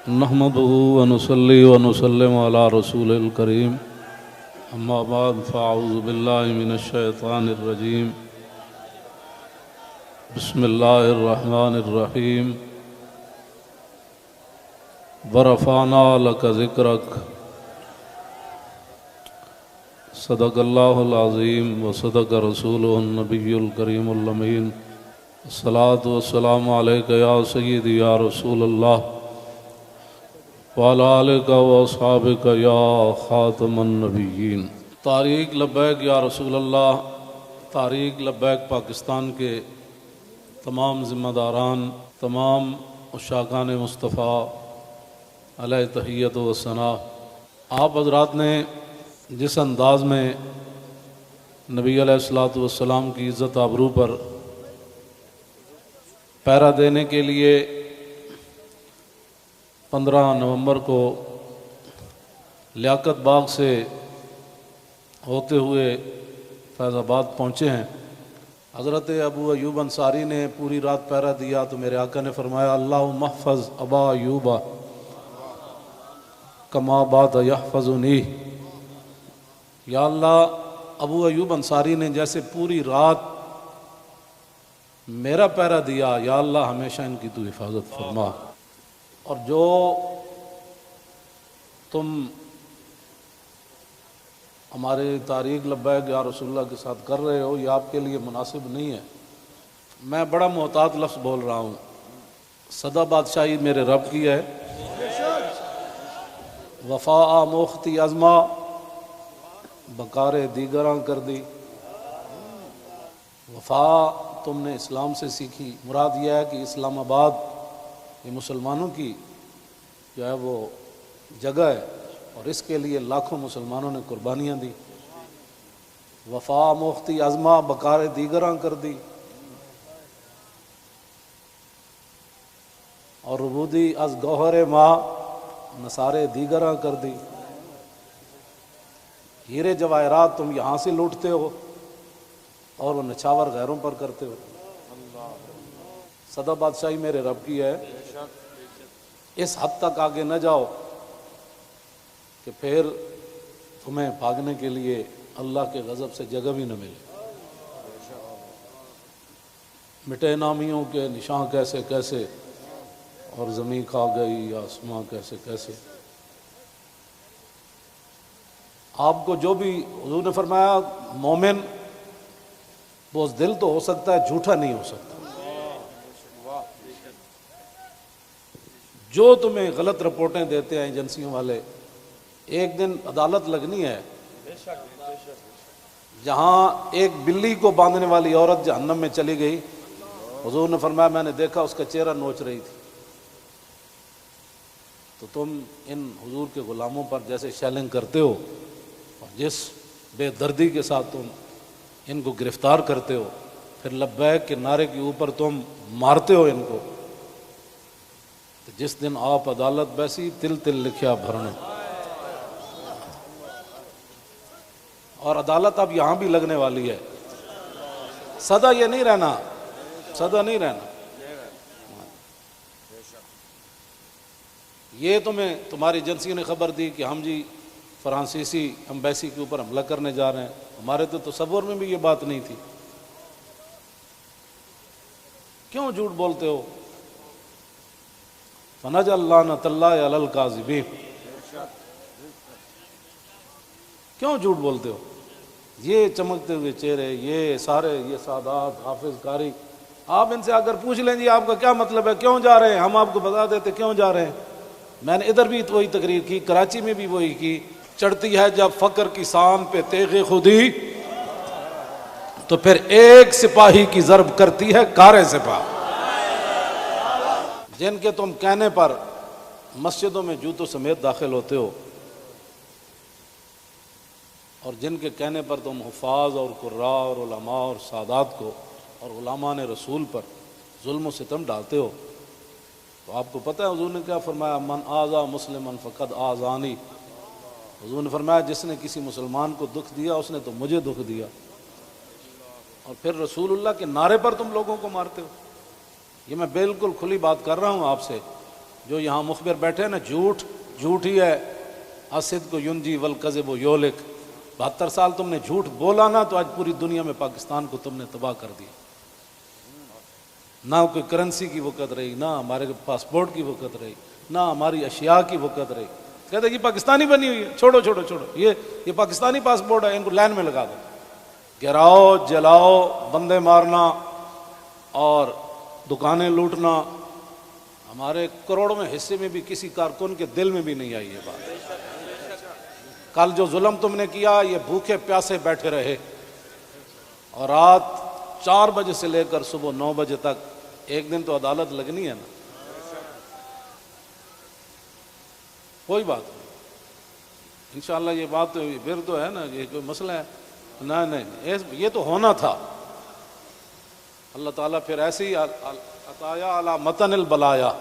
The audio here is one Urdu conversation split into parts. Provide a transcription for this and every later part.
نحمده ونصلي ونسلم على رسول الكريم اما بعد فاعوذ بالله من الشيطان الرجيم بسم الله الرحمن الرحيم ورفعنا لك ذكرك صدق الله العظيم وصدق رسوله النبي الكريم الأمين الصلاة والسلام عليك يا سيدي يا رسول الله وعلى آلك وأصحابك يا خاتم النبيين۔ تحریک لبیک یا رسول اللہ، تحریک لبیک پاکستان کے تمام ذمہ داران، تمام عشاقان مصطفیٰ علیہ تحیت و ثنا، آپ حضرات نے جس انداز میں نبی علیہ الصلوۃ والسلام کی عزت آبرو پر پہرا دینے کے لیے 15 نومبر کو لیاقت باغ سے ہوتے ہوئے فیض آباد پہنچے ہیں، حضرت ابو ایوب انصاری نے پوری رات پہرا دیا تو میرے آقا نے فرمایا اللہم احفظ ابا ایوب کما بات یحفظنی، یا اللہ ابو ایوب انصاری نے جیسے پوری رات میرا پہرا دیا، یا اللہ ہمیشہ ان کی تو حفاظت فرما۔ اور جو تم ہمارے تحریک لبیک یا رسول اللہ کے ساتھ کر رہے ہو یہ آپ کے لیے مناسب نہیں ہے۔ میں بڑا محتاط لفظ بول رہا ہوں، سدا بادشاہی میرے رب کی ہے، وفا موختی ازما بکار دیگراں کر دی۔ وفا تم نے اسلام سے سیکھی، مراد یہ ہے کہ اسلام آباد یہ مسلمانوں کی جو ہے وہ جگہ ہے اور اس کے لیے لاکھوں مسلمانوں نے قربانیاں دی۔ وفا موختی ازما بکار دیگراں کر دی، اور ربودی از گوہر ماں نثارے دیگراں کر دی۔ ہیرے جواہرات تم یہاں سے لوٹتے ہو اور وہ نچھاور غیروں پر کرتے ہو۔ سدا بادشاہی میرے رب کی ہے، اس حد تک آگے نہ جاؤ کہ پھر تمہیں بھاگنے کے لیے اللہ کے غضب سے جگہ بھی نہ ملے۔ مٹے نامیوں کے نشان کیسے کیسے، اور زمین کھا گئی آسماں کیسے کیسے۔ آپ کو جو بھی حضور نے فرمایا مومن بزدل تو ہو سکتا ہے، جھوٹا نہیں ہو سکتا۔ جو تمہیں غلط رپورٹیں دیتے ہیں ایجنسیوں والے، ایک دن عدالت لگنی ہے جہاں ایک بلی کو باندھنے والی عورت جہنم میں چلی گئی، حضور نے فرمایا میں نے دیکھا اس کا چہرہ نوچ رہی تھی۔ تو تم ان حضور کے غلاموں پر جیسے شیلنگ کرتے ہو اور جس بے دردی کے ساتھ تم ان کو گرفتار کرتے ہو، پھر لبیک کے نعرے کے اوپر تم مارتے ہو ان کو، تو جس دن آپ عدالت بیسی تل تل لکھیا بھرنے۔ اور عدالت اب یہاں بھی لگنے والی ہے، سدا یہ نہیں رہنا، سدا نہیں رہنا۔ یہ تمہیں تمہاری ایجنسیوں نے خبر دی کہ ہم جی فرانسیسی امبیسی کے اوپر حملہ کرنے جا رہے ہیں، ہمارے تو تصور میں بھی یہ بات نہیں تھی۔ کیوں جھوٹ بولتے ہو؟ فنجعل لعنۃ اللہ علی الکاذبین، کیوں جھوٹ بولتے ہو؟ یہ چمکتے ہوئے چہرے، یہ سارے یہ سادات حافظ قاری، آپ ان سے اگر پوچھ لیں جی آپ کا کیا مطلب ہے، کیوں جا رہے ہیں، ہم آپ کو بتا دیتے کیوں جا رہے ہیں۔ میں نے ادھر بھی وہی تقریر کی، کراچی میں بھی وہی کی۔ چڑھتی ہے جب فقر کی سان پہ تیغ خودی، تو پھر ایک سپاہی کی ضرب کرتی ہے کار سپاہ۔ جن کے تم کہنے پر مسجدوں میں جوتوں سمیت داخل ہوتے ہو، اور جن کے کہنے پر تم حفاظ اور قراء اور علماء اور سادات کو اور غلامان رسول پر ظلم و ستم ڈالتے ہو، تو آپ کو پتہ ہے حضور نے کیا فرمایا، من آذا مسلما فقد آذانی۔ حضور نے فرمایا جس نے کسی مسلمان کو دکھ دیا اس نے تو مجھے دکھ دیا، اور پھر رسول اللہ کے نعرے پر تم لوگوں کو مارتے ہو۔ یہ میں بالکل کھلی بات کر رہا ہوں آپ سے، جو یہاں مخبر بیٹھے ہیں نا، جھوٹ ہی ہے. الصدق ینجی والکذب یہلک. 72 سال تم نے جھوٹ بولا نا، تو آج پوری دنیا میں پاکستان کو تم نے تباہ کر دیا. نہ کوئی کرنسی کی وقت رہی، نہ ہمارے پاسپورٹ کی وقت رہی، نہ ہماری اشیاء کی وقت رہی. کہتے یہ پاکستانی بنی ہوئی ہے، چھوڑو چھوڑو چھوڑو، یہ پاکستانی پاسپورٹ ہے، ان کو لائن میں لگا دو. گراؤ، جلاؤ، بندے مارنا اور دکانیں لوٹنا، ہمارے کروڑوں میں حصے میں بھی کسی کارکن کے دل میں بھی نہیں آئی یہ بات. کل جو ظلم تم نے کیا، یہ بھوکے پیاسے بیٹھے رہے اور رات 4 بجے سے لے کر صبح 9 بجے تک. ایک دن تو عدالت لگنی ہے نا. کوئی بات نہیں، انشاءاللہ یہ بات پھر تو ہے نا، یہ کوئی مسئلہ ہے؟ نہیں، یہ تو ہونا تھا. اللہ تعالیٰ پھر ایسے ہی عطایا علی متن البلایا.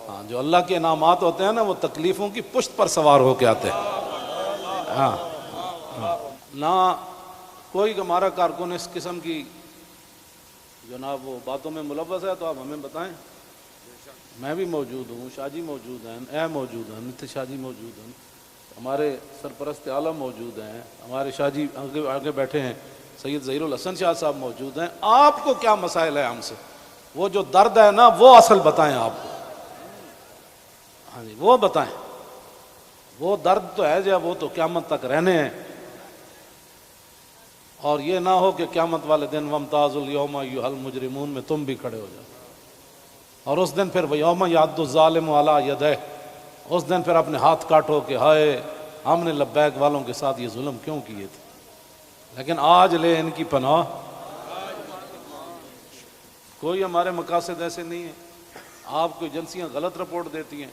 ہاں، جو اللہ کے انعامات ہوتے ہیں نا، وہ تکلیفوں کی پشت پر سوار ہو کے آتے ہیں. ہاں، نہ کوئی ہمارا کارکن اس قسم کی جناب وہ باتوں میں ملوث ہے تو آپ ہمیں بتائیں. میں بھی موجود ہوں، شاہ جی موجود ہیں، اے موجود ہیں، نتیش شاہ جی موجود ہیں، ہمارے سرپرست عالم موجود ہیں، ہمارے شاہ جی آگے بیٹھے ہیں، سید ظہیر الحسن شاہ صاحب موجود ہیں. آپ کو کیا مسائل ہے ہم سے؟ وہ جو درد ہے نا، وہ اصل بتائیں آپ کو. ہاں جی، وہ بتائیں. وہ درد تو ہے جو وہ تو قیامت تک رہنے ہیں. اور یہ نہ ہو کہ قیامت والے دن وامتاز الیوم ایھا المجرمون میں تم بھی کھڑے ہو جاؤ. اور اس دن پھر یوم یعض الظالم علی یدیہ، اس دن پھر اپنے ہاتھ کاٹو کہ ہائے ہم نے لبیک والوں کے ساتھ یہ ظلم کیوں کیے تھے. لیکن آج لے ان کی پناہ. کوئی ہمارے مقاصد ایسے نہیں ہیں. آپ کو ایجنسیاں غلط رپورٹ دیتی ہیں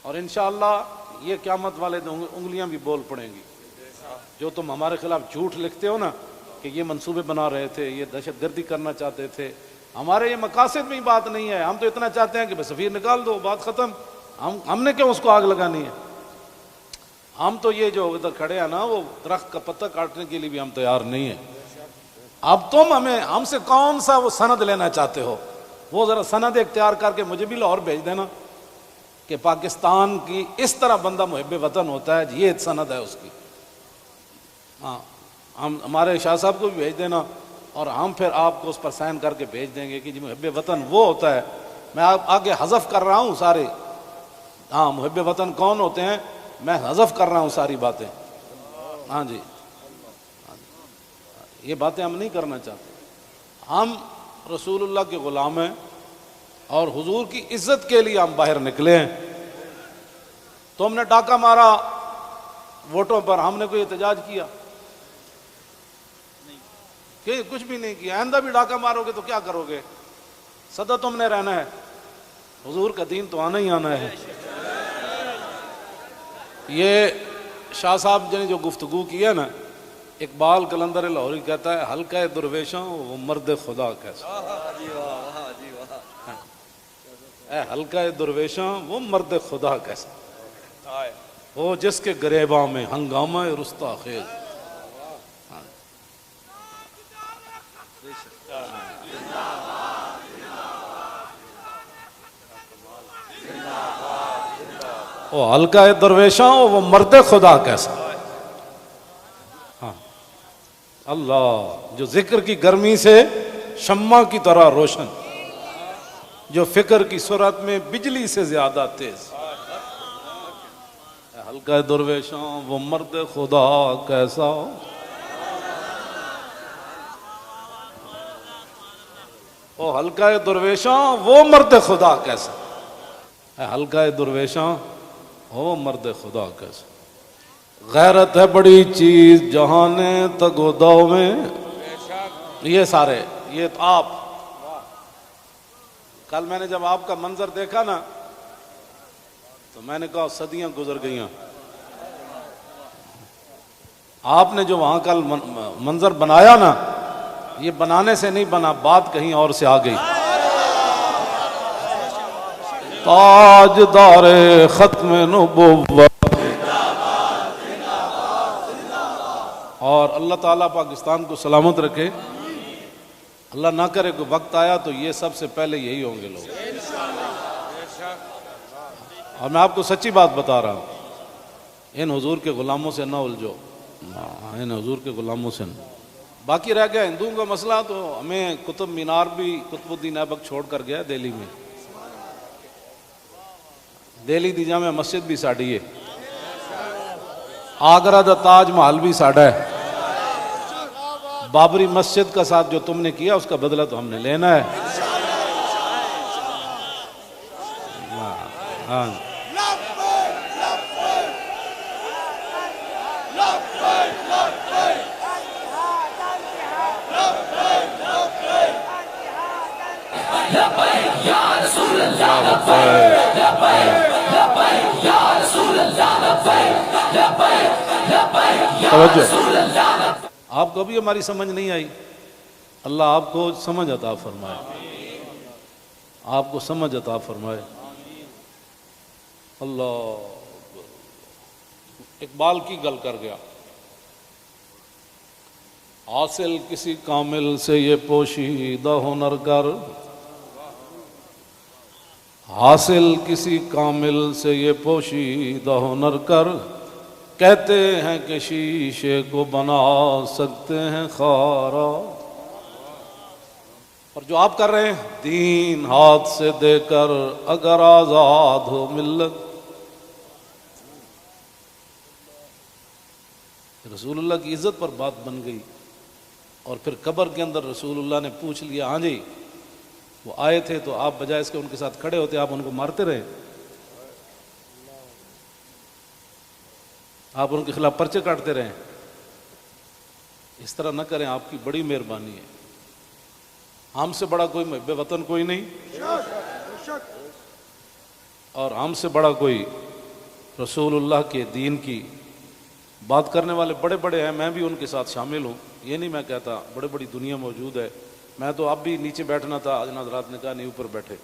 اور انشاءاللہ یہ قیامت والے دن انگلیاں بھی بول پڑیں گی. جو تم ہمارے خلاف جھوٹ لکھتے ہو نا کہ یہ منصوبے بنا رہے تھے، یہ دہشت گردی کرنا چاہتے تھے، ہمارے یہ مقاصد میں ہی بات نہیں ہے. ہم تو اتنا چاہتے ہیں کہ بس سفیر نکال دو، بات ختم. ہم نے کیوں اس کو آگ لگانی ہے؟ ہم تو یہ جو ادھر کھڑے ہیں نا، وہ درخت کا پتہ کاٹنے کے لیے بھی ہم تیار نہیں ہیں. اب تم ہم سے کون سا وہ سند لینا چاہتے ہو؟ وہ ذرا سند اختیار کر کے مجھے بھی لاہور بھیج دینا کہ پاکستان کی اس طرح بندہ محب وطن ہوتا ہے، یہ سند ہے اس کی. ہاں، ہمارے شاہ صاحب کو بھی بھیج دینا اور ہم پھر آپ کو اس پر سائن کر کے بھیج دیں گے کہ جی محب وطن وہ ہوتا ہے. میں آگے حذف کر رہا ہوں سارے. ہاں، محب وطن کون ہوتے ہیں میں حذف کر رہا ہوں ساری باتیں. ہاں جی، یہ باتیں ہم نہیں کرنا چاہتے. ہم رسول اللہ کے غلام ہیں اور حضور کی عزت کے لیے ہم باہر نکلے ہیں. تم نے ڈاکہ مارا ووٹوں پر، ہم نے کوئی احتجاج کیا؟ کہ کچھ بھی نہیں کیا. آئندہ بھی ڈاکہ مارو گے تو کیا کرو گے؟ سدا تم نے رہنا ہے، حضور کا دین تو آنا ہی آنا ہے. یہ شاہ صاحب نے جو گفتگو کی ہے نا، اقبال قلندر لاہوری کہتا ہے حلقہ درویشاں وہ مرد خدا کیسا. اے حلقہ درویشاں وہ مرد خدا کیسا، وہ جس کے گریباں میں ہنگامہ رستا خیز. وہ حلقہ درویشاں وہ مرد خدا کیسا. ہاں، اللہ جو ذکر کی گرمی سے شمع کی طرح روشن، جو فکر کی سرعت میں بجلی سے زیادہ تیز. حلقہ درویشاں وہ مرد خدا کیسا. وہ حلقہ درویشاں وہ مرد خدا کیسا. حلقہ درویشاں وہ مرد خدا کیسا. غیرت ہے بڑی چیز جہانے تگوداؤ میں. یہ سارے یہ تو آپ، کل میں نے جب آپ کا منظر دیکھا نا تو میں نے کہا صدیاں گزر گئیں. آپ نے جو وہاں کل منظر بنایا نا، یہ بنانے سے نہیں بنا، بات کہیں اور سے آ گئی. تاجدار ختم نبوت. اور اللہ تعالیٰ پاکستان کو سلامت رکھے. اللہ نہ کرے کوئی وقت آیا تو یہ سب سے پہلے یہی ہوں گے لوگ. اور میں آپ کو سچی بات بتا رہا ہوں، ان حضور کے غلاموں سے نہ الجھو، ان حضور کے غلاموں سے نہ۔ باقی رہ گیا ہندوؤں کا مسئلہ، تو ہمیں قطب مینار بھی قطب الدین ایبک چھوڑ کر گیا دہلی میں، دہلی دی جامع مسجد بھی ساڑی ہے، آگرہ دا تاج محل بھی ساڑا ہے، بابری مسجد کا ساتھ جو تم نے کیا اس کا بدلہ تو ہم نے لینا ہے۔ ہاں توجہ، آپ کو بھی ہماری سمجھ نہیں آئی، اللہ آپ کو سمجھ عطا فرمائے، آپ کو سمجھ عطا فرمائے۔ اللہ اقبال کی گل کر گیا، حاصل کسی کامل سے یہ پوشیدہ ہنر کر، حاصل کسی کامل سے یہ پوشیدہ ہنر کر، کہتے ہیں کہ شیشے کو بنا سکتے ہیں خارا۔ اور جو آپ کر رہے ہیں، دین ہاتھ سے دے کر اگر آزاد ہو ملت۔ رسول اللہ کی عزت پر بات بن گئی، اور پھر قبر کے اندر رسول اللہ نے پوچھ لیا، ہاں جی وہ آئے تھے تو آپ بجائے اس کے ان کے ساتھ کھڑے ہوتے، آپ ان کو مارتے رہے، آپ ان کے خلاف پرچے کاٹتے رہے۔ اس طرح نہ کریں، آپ کی بڑی مہربانی ہے، ہم سے بڑا کوئی محب وطن کوئی نہیں، اور ہم سے بڑا کوئی رسول اللہ کے دین کی بات کرنے والے بڑے بڑے ہیں، میں بھی ان کے ساتھ شامل ہوں، یہ نہیں میں کہتا، بڑے بڑی دنیا موجود ہے، میں تو اب بھی نیچے بیٹھنا تھا، ان حضرات نے کہا نہیں اوپر بیٹھے۔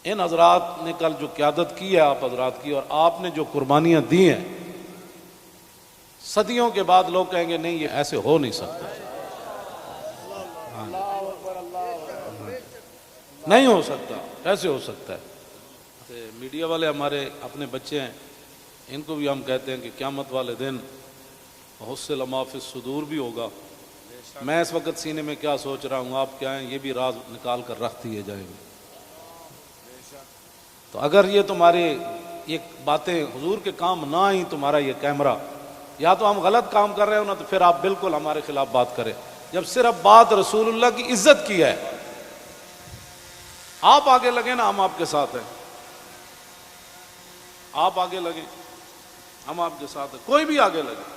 ان حضرات نے کل جو قیادت کی ہے آپ حضرات کی، اور آپ نے جو قربانیاں دی ہیں، صدیوں کے بعد لوگ کہیں گے نہیں یہ ایسے ہو نہیں سکتا، نہیں ہو سکتا، ایسے ہو سکتا ہے۔ میڈیا والے ہمارے اپنے بچے ہیں، ان کو بھی ہم کہتے ہیں کہ قیامت والے دن حصل ما فی الصدور بھی ہوگا۔ میں اس وقت سینے میں کیا سوچ رہا ہوں، آپ کیا ہیں، یہ بھی راز نکال کر رکھ دیے جائیں گے۔ تو اگر یہ تمہاری یہ باتیں حضور کے کام نہ آئیں، تمہارا یہ کیمرہ، یا تو ہم غلط کام کر رہے ہو نا، تو پھر آپ بالکل ہمارے خلاف بات کریں۔ جب صرف بات رسول اللہ کی عزت کی ہے، آپ آگے لگے نا، ہم آپ کے ساتھ ہیں، آپ آگے لگیں، ہم آپ کے ساتھ ہیں، کوئی بھی آگے لگے،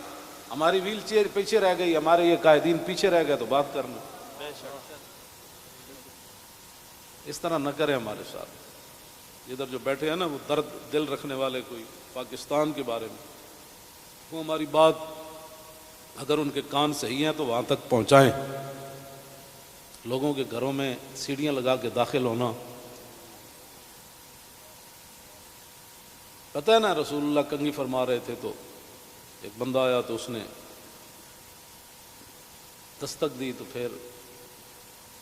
ہماری ویل چیئر پیچھے رہ گئی، ہمارے یہ قائدین پیچھے رہ گئے تو بات کرنا، اس طرح نہ کریں ہمارے ساتھ۔ ادھر جو بیٹھے ہیں نا، وہ درد دل رکھنے والے، کوئی پاکستان کے بارے میں، وہ ہماری بات اگر ان کے کان صحیح ہیں تو وہاں تک پہنچائیں۔ لوگوں کے گھروں میں سیڑھیاں لگا کے داخل ہونا، پتہ ہے نا رسول اللہ کنگھی فرما رہے تھے تو ایک بندہ آیا تو اس نے دستک دی، تو پھر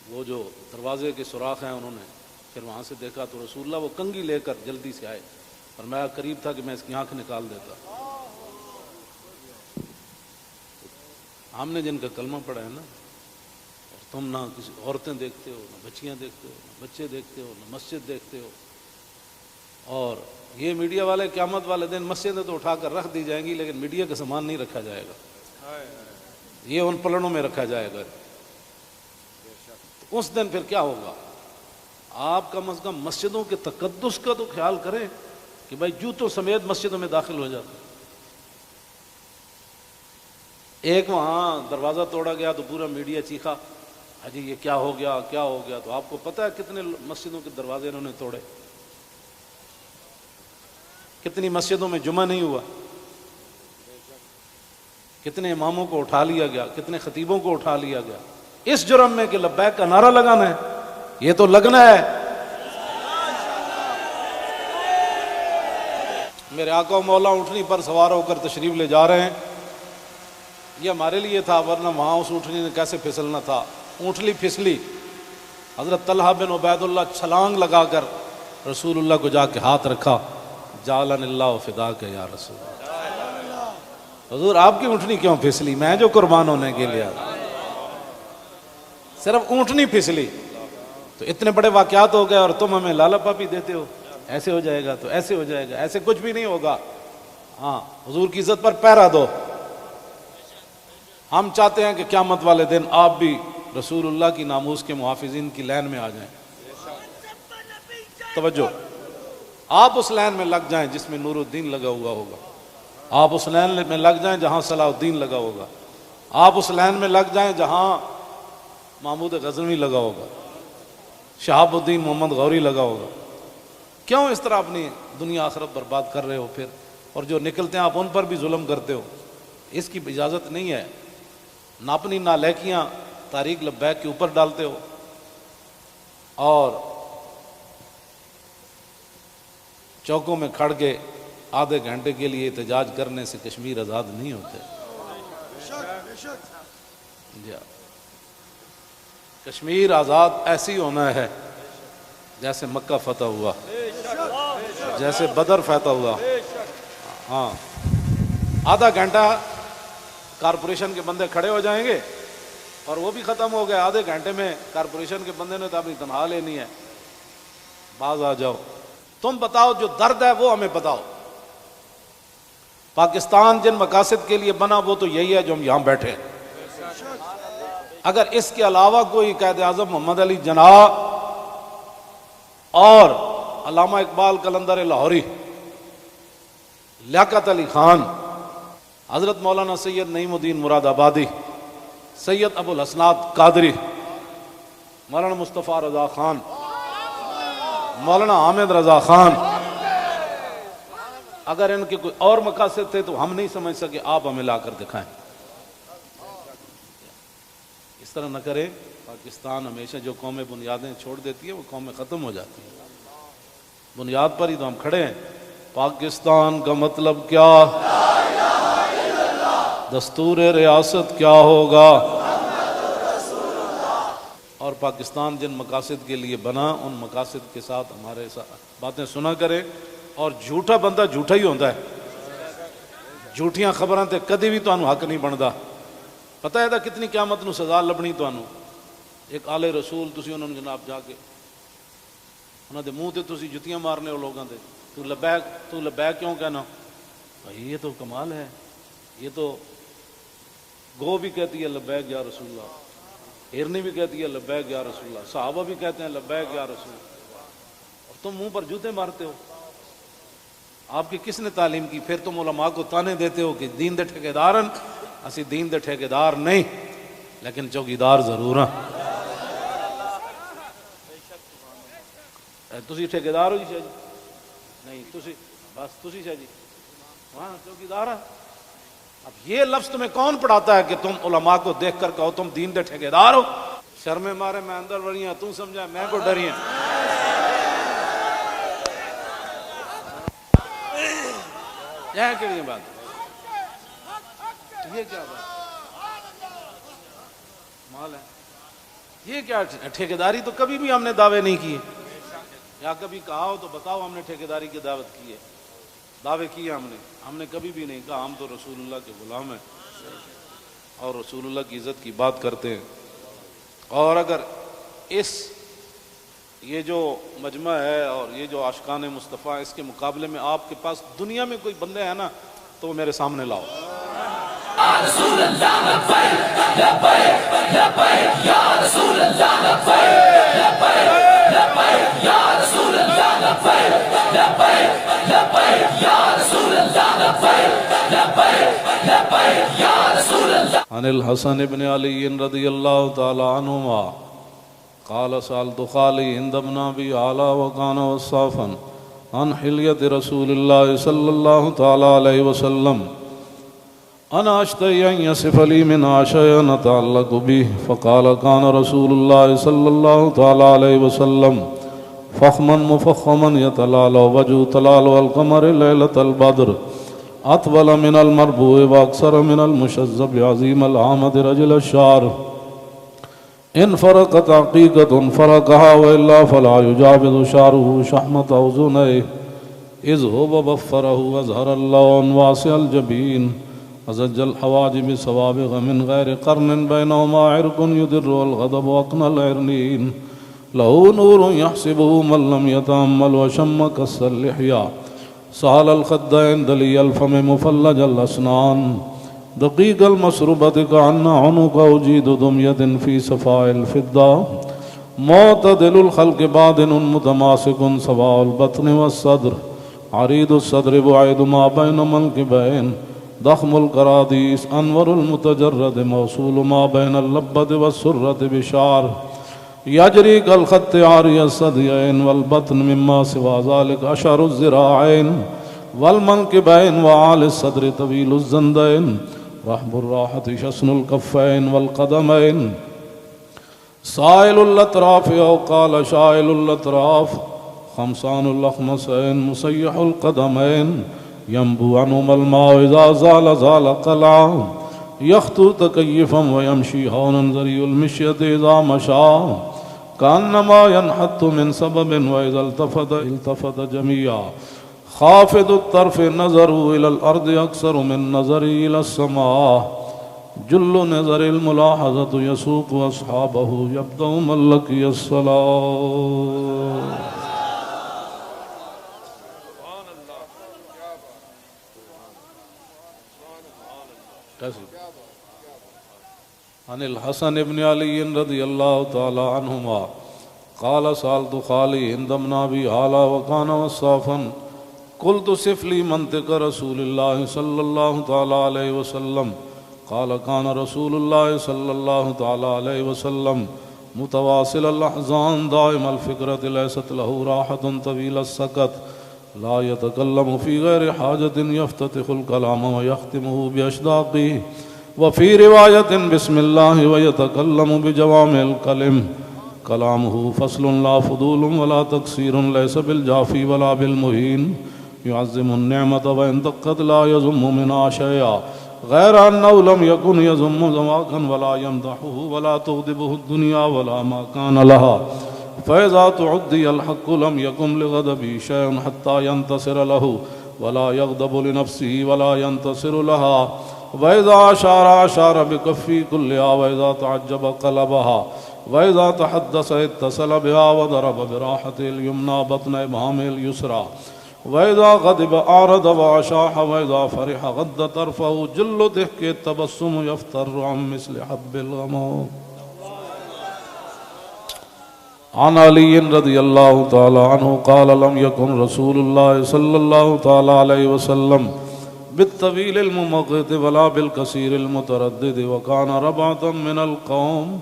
وہ جو دروازے کے سوراخ ہیں انہوں نے پھر وہاں سے دیکھا تو رسول اللہ وہ کنگھی لے کر جلدی سے آئے، اور میں قریب تھا کہ میں اس کی آنکھ نکال دیتا۔ ہم نے جن کا کلمہ پڑھا ہے نا، اور تم نہ کسی عورتیں دیکھتے ہو، نہ بچیاں دیکھتے ہو، نہ بچے دیکھتے ہو، نہ مسجد دیکھتے ہو، اور یہ میڈیا والے قیامت والے دن مسجدیں تو اٹھا کر رکھ دی جائیں گی، لیکن میڈیا کا سامان نہیں رکھا جائے گا، یہ ان پلڑوں میں رکھا جائے گا۔ تو اس دن پھر کیا ہوگا؟ آپ کم از کم مسجدوں کے تقدس کا تو خیال کریں کہ بھائی جوتوں سمیت مسجدوں میں داخل ہو جاتے۔ ایک وہاں دروازہ توڑا گیا تو پورا میڈیا چیخا، حجی یہ کیا ہو گیا، کیا ہو گیا؟ تو آپ کو پتہ ہے کتنے مسجدوں کے دروازے انہوں نے توڑے، کتنی مسجدوں میں جمعہ نہیں ہوا، کتنے اماموں کو اٹھا لیا گیا، کتنے خطیبوں کو اٹھا لیا گیا، اس جرم میں کہ لبیک کا نعرہ لگانا ہے، یہ تو لگنا ہے۔ میرے آقا و مولا اونٹنی پر سوار ہو کر تشریف لے جا رہے ہیں، یہ ہمارے لیے تھا، ورنہ وہاں اس اونٹنی نے کیسے پھسلنا تھا، اونٹلی پھسلی، حضرت طلحہ بن عبید اللہ چھلانگ لگا کر رسول اللہ کو جا کے ہاتھ رکھا، جعلن اللہ فداک یا رسول اللہ۔ حضور آپ کی اونٹنی کیوں پھسلی؟ میں جو قربان ہونے کے لیے صرف اونٹنی پھسلی تو اتنے بڑے واقعات ہو گئے اور تم ہمیں لالا پاپی دیتے ہو، ایسے ہو جائے گا تو ایسے ہو جائے گا، ایسے کچھ بھی نہیں ہوگا۔ ہاں حضور کی عزت پر پہرا دو۔ ہم چاہتے ہیں کہ قیامت والے دن آپ بھی رسول اللہ کی ناموس کے محافظین کی لائن میں آ جائیں۔ توجہ، آپ اس لائن میں لگ جائیں جس میں نور الدین لگا ہوا ہوگا، آپ اس لائن میں لگ جائیں جہاں صلاح الدین لگا ہوگا، آپ اس لائن میں لگ جائیں جہاں محمود غزنوی لگا ہوگا، شہاب الدین محمد غوری لگا ہوگا۔ کیوں اس طرح اپنی دنیا آخرت برباد کر رہے ہو پھر؟ اور جو نکلتے ہیں آپ ان پر بھی ظلم کرتے ہو، اس کی اجازت نہیں ہے۔ نہ اپنی نالائکیاں طریق لبیک کے اوپر ڈالتے ہو، اور چوکوں میں کھڑ کے آدھے گھنٹے کے لیے احتجاج کرنے سے کشمیر آزاد نہیں ہوتے۔ کشمیر آزاد ایسی ہونا ہے جیسے مکہ فتح ہوا، جیسے بدر فتح ہوا۔ ہاں، آدھا گھنٹہ کارپوریشن کے بندے کھڑے ہو جائیں گے اور وہ بھی ختم ہو گئے۔ آدھے گھنٹے میں کارپوریشن کے بندے نے تو اپنی تنخواہ لینی ہے، باز آ جاؤ، تم بتاؤ جو درد ہے وہ ہمیں بتاؤ۔ پاکستان جن مقاصد کے لیے بنا وہ تو یہی ہے جو ہم یہاں بیٹھے ہیں۔ اگر اس کے علاوہ کوئی قائد اعظم محمد علی جناح اور علامہ اقبال قلندر لاہوری، لیاقت علی خان، حضرت مولانا سید نعیم الدین مراد آبادی، سید ابو الحسنات قادری، مولانا مصطفیٰ رضا خان، مولانا حامد رضا خان، اگر ان کے کوئی اور مقاصد تھے تو ہم نہیں سمجھ سکے، آپ ہمیں لا کر دکھائیں۔ اس طرح نہ کریں۔ پاکستان ہمیشہ جو قومیں بنیادیں چھوڑ دیتی ہیں وہ قومیں ختم ہو جاتی ہیں۔ بنیاد پر ہی تو ہم کھڑے ہیں۔ پاکستان کا مطلب کیا؟ دستور ریاست کیا ہوگا؟ اور پاکستان جن مقاصد کے لیے بنا ان مقاصد کے ساتھ ہمارے ساتھ باتیں سنا کرے۔ اور جھوٹا بندہ جھوٹا ہی ہوتا ہے، جھوٹیاں خبراں تے کدی بھی تانوں حق نہیں بندا۔ پتہ ہے کتنی قیامت نو سزا لبنی تانوں۔ ایک آلے رسول تسی انہوں نے جناب جا کے انہاں دے منہ تے تسی جتیاں مارنے ہو لوگاں دے، تو لبیک کیوں کہنا؟ بھائی یہ تو کمال ہے، یہ تو گو بھی کہتی ہے لبیک یا رسول اللہ، ہرنی بھی کہتی ہے لبیک یا رسول اللہ، صحابہ بھی کہتے ہیں لبیک یا رسول اللہ، اور تم منہ پر جوتے مارتے ہو۔ آپ کی کس نے تعلیم کی؟ پھر تم علماء کو تانے دیتے ہو کہ دین دے ٹھیکیدارن، اسی دین دے ٹھیکیدار نہیں لیکن چوکیدار ضرور ہیں۔ تسی ٹھیکیدار ہو جی شاہ جی؟ نہیں، تسی بس تسی شاہ جی وہاں چوکیدار ہیں۔ اب یہ لفظ تمہیں کون پڑھاتا ہے کہ تم علماء کو دیکھ کر کہو تم دین دے ٹھیکیدار ہو؟ شرم مارے میں اندر بڑی ہیں، تم سمجھا میں کو ڈری ہیں۔ یہ کیڑی بات؟ یہ کیا بات مال ہے؟ یہ کیا ٹھیکیداری؟ تو کبھی بھی ہم نے دعوے نہیں کیے، یا کبھی کہا ہو تو بتاؤ ہم نے ٹھیکیداری کی دعوت کی ہے، دعوے کیے ہم نے کبھی بھی نہیں کہا ہم تو رسول اللہ کے غلام ہیں اور رسول اللہ کی عزت کی بات کرتے ہیں۔ اور اگر یہ جو مجمع ہے اور یہ جو عاشقان مصطفیٰ، اس کے مقابلے میں آپ کے پاس دنیا میں کوئی بندے ہیں نا تو وہ میرے سامنے لاؤ۔ رسول اللہ لبیک لبیک لبیک یا رسول اللہ لبیک لبیک لبیک یا رسول اللہ لبیک لبیک لبیک یا رسول اللہ لبیک لبیک لبیک یا رسول اللہ۔ عن الحسن بن علی رضی اللہ تعالی عنہما قال سألت خالي عند ابن أبي علا وكان وصافا عن حلية رسول الله صلى الله تعالى عليه وسلم أنا أشتهي أن يصف لي منها شيئا أتعلق به فقال كان رسول الله صلى الله تعالى عليه وسلم فخما مفخما يتلالى وجه تلال القمر ليلة البدر أطول من المربوع وأكثر من المشذب عظيم العامد رجل الشعر ان فرقت عقیقت فرقها وإلا فلا يجاوز شعره شحمة أذنيه إذ هو بفره وأظهر اللون واسع الجبين أزج الحواجب سوابغ من غير قرن بينهما عرق يدر والغضب أقنى العرنين له نور يحسبه من لم يتأمل وشم كس اللحية سهل الخدين دلي الفم مفلج الأسنان دقيق المسربة كأن عنق أجيد دمية في صفاء الفضة معتدل الخلق بادن متماسك سواء البطن والصدر عريض الصدر بعيد ما بين منكبين ضخم الكراديس أنور المتجرد موصول ما بين اللبة والسرة بشعر يجري كالخط عاري الثديين والبطن مما سوى ذلك أشعر الذراعين والمنكبين وعالي الصدر طويل الزندين رحب الراحة شسن الكفين والقدمين سائل الأطراف أو قال شائل الأطراف خمسان الأخمسين مسيح القدمين ينبو عنهما الماء إذا زال زال قلعا يخطو تكيفا ويمشي هونا ذري المشية إذا مشى كأنما ينحط من سبب وإذا التفت جميعا خافض الطرف نظره إلى الأرض أكثر من نظره إلى السماء جل نظر الملاحظة يسوق أصحابه يبدأ من لقي الصلاة. عن الحسن بن علي رضي الله تعالى عنهما قال سألت خالي هند بن أبي هالة وكان وصافا قلت صف لي منطق رسول الله صلى الله تعالى عليه وسلم قال كان رسول الله صلى الله تعالى عليه وسلم متواصل الأحزان دائم الفكرة ليست له راحة طويل السكت لا يتكلم في غير حاجة يفتتح الكلام ويختمه بأشداقه وفي رواية بسم الله ويتكلم بجوامع الكلم كلامه فصل لا فضول ولا تقصير ليس بالجافي ولا بالمهين يعظم النعمة وإن دقت لا يذم منها شيئا غير أنه لم يكن يذم ذواقا ولا يمدحه ولا تغضبه الدنيا ولا ما كان لها فإذا تعدي الحق لم يكن لغضبه شيء حتى ينتصر له ولا يغضب لنفسه ولا ينتصر لها وإذا أشار بكفي كلها وإذا تعجب قلبها وإذا تحدث اتصل بها وضرب براحته اليمنى بطن إبهامه اليسرى وإذا غضب أعرض وأشاح وإذا فرح غض طرفه جل ضحك التبسم يفتر عن مثل حب الغمام. عن علي رضي الله تعالى عنه قال لم يكن رسول الله صلى الله تعالى عليه وسلم بالطويل الممقت ولا بالكثير المتردد وكان ربعة من القوم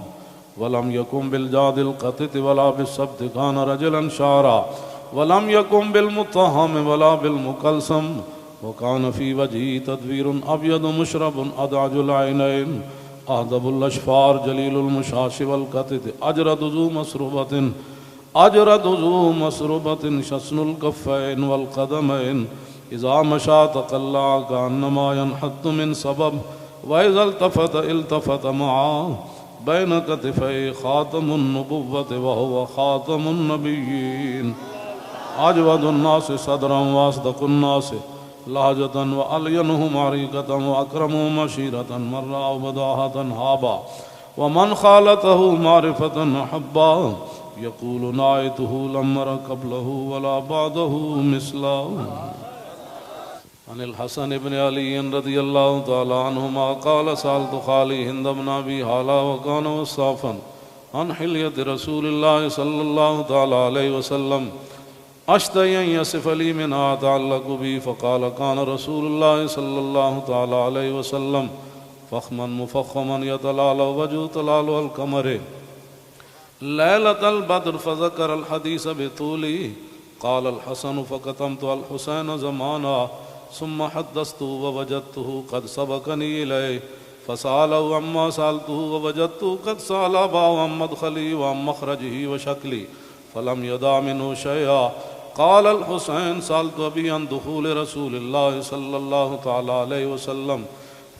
ولم يكن بالجاد القطت ولا بالسبت كان رجلا شعرا ولم يكن بالمطهم ولا بالمكلسم وكان في وجهه تدوير أبيض مشرب أدعج العينين أهدب الأشفار جليل المشاش والقطت أجرد ذو مسربة شسن الكفين والقدمين إذا مشى تقلع كأنما ينحط من سبب وإذا التفت معه بين كتفي خاتم النبوة وهو خاتم النبيين أجود الناس صدرا وأصدق الناس لهجة وألينهم عريقة وأكرمهم عشيرة مرة وبداهة هابا ومن خالته معرفة أحبا يقول نعيته لم أر قبله ولا بعده مثله. عن الحسن بن علي رضي الله تعالى عنهما قال سألت خالي هند بن أبي هالة وكان وصافا عن حلية رسول الله صلى الله تعالى عليه وسلم أشتهي أن يصف لي منها أتعلق بي فقال كان رسول الله صلى الله تعالى عليه وسلم فخما مفخما يتلالى وجه تلالى القمر ليلة البدر فذكر الحديث بطوله قال الحسن فكتمت الحسين زمانا ثم حدثته ووجدته قد سبقني إليه فسأله عما سألته ووجدته قد سأل أباه عن مدخلي وعن مخرجه وشكلي فلم يدع منه شيئا. قال الحسين سألت أبي عن دخول رسول الله صلى الله تعالى عليه وسلم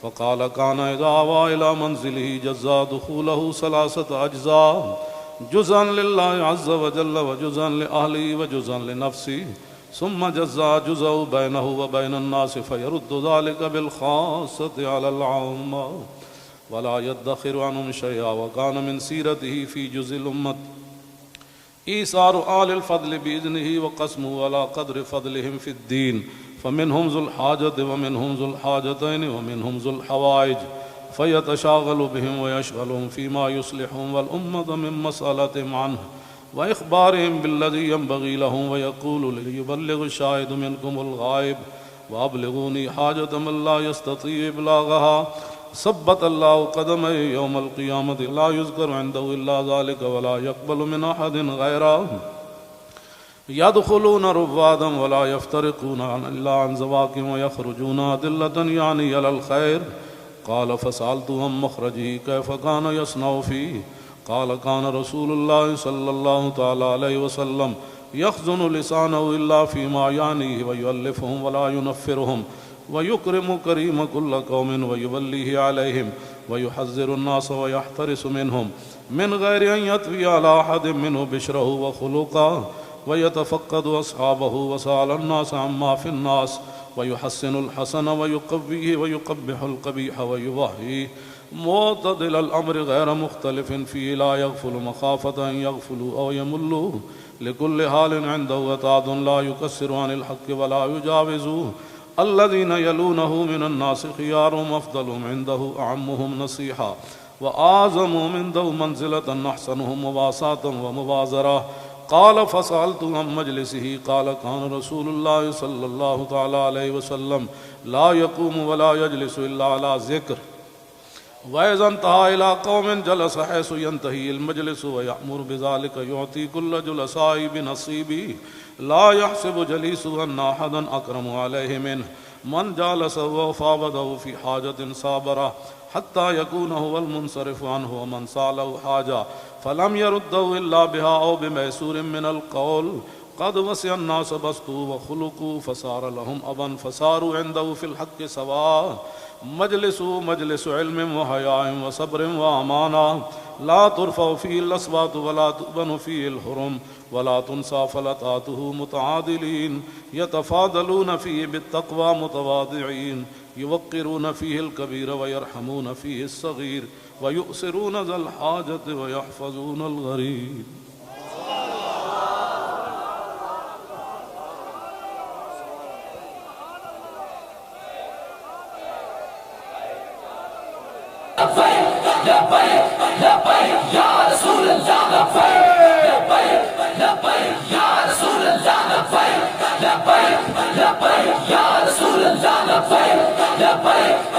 فقال كان إذا آوى إلى منزله جزا دخوله 3 أجزاء جزءا لله عز وجل وجزءا لأهله وجزءا لنفسه ثم جزء بينه وبين الناس فيرد ذلك بالخاصة على العامة ولا يدخر عنهم شيئا وكان من سيرته في جزء الأمة إيثار آل الفضل بإذنه وقسمه على قدر فضلهم في الدين فمنهم ذو الحاجة ومنهم ذو الحاجتين ومنهم ذو الحوائج فيتشاغل بهم ويشغلهم فيما يصلحهم والأمة من مسألتهم عنه وإخبارهم بالذي ينبغي لهم ويقول ليبلغ الشاهد منكم الغائب وأبلغوني حاجة من لا يستطيع إبلاغها ثبت الله قدمه يوم القيامة لا يذكر عنده إلا ذلك ولا يقبل من أحد غيره يدخلون رفادا ولا يفترقون إلا عن زواكم ويخرجون أدلة يعني على الخير قال فسألته عن مخرجه كيف كان يصنع فيه قال كان رسول الله صلى الله تعالى عليه وسلم يخزن لسانه إلا فيما يعنيه ويؤلفهم ولا ينفرهم ويكرم كريم كل قوم ويوليه عليهم ويحذر الناس ويحترس منهم من غير أن يطوي على أحد منه بشره وخلقه ويتفقد أصحابه وسأل الناس عما في الناس ويحسن الحسن ويقويه ويقبح القبيح ويوهيه معتدل الأمر غير مختلف فيه لا يغفل مخافة أن يغفلوا أو يملوا لكل حال عنده وتعد لا يكسر عن الحق ولا يجاوزوه الذين يلونه من الناس خيارهم أفضلهم عنده أعمهم نصيحة وأعظمهم عنده منزلة أحسنهم مواساة ومبازرة قال فسألت عن مجلسه قال كان رسول الله صلى الله تعالى عليه وسلم لا يقوم ولا يجلس إلا على ذكر وإذا انتهى إلى قوم جلس حيث ينتهي المجلس ويأمر بذلك يعطي كل جلساء بنصيبه لا يحسب جليسه أن أحدا أكرم عليه منه من جالسه وفاوضه في حاجة صابرة حتى يكون هو المنصرف عنه ومن سأله حاجة فلم يرده إلا بها أو بميسور من القول قد وسع الناس بسطوا وخلقوا فصار لهم أبا فصاروا عنده في الحق سواء مجلس علم وحياء وصبر وأمانة لا ترفع فيه الأصوات ولا تؤبن فيه الحرم ولا تنسى فلتاته متعادلين يتفاضلون فيه بالتقوى متواضعين يوقرون فيه الكبير ويرحمون فيه الصغير ويؤثرون ذا الحاجة ويحفظون الغريب لبيك لبيك لبيك يا رسول الله لبيك لبيك لبيك يا رسول الله لبيك لبيك لبيك يا رسول الله لبيك لبيك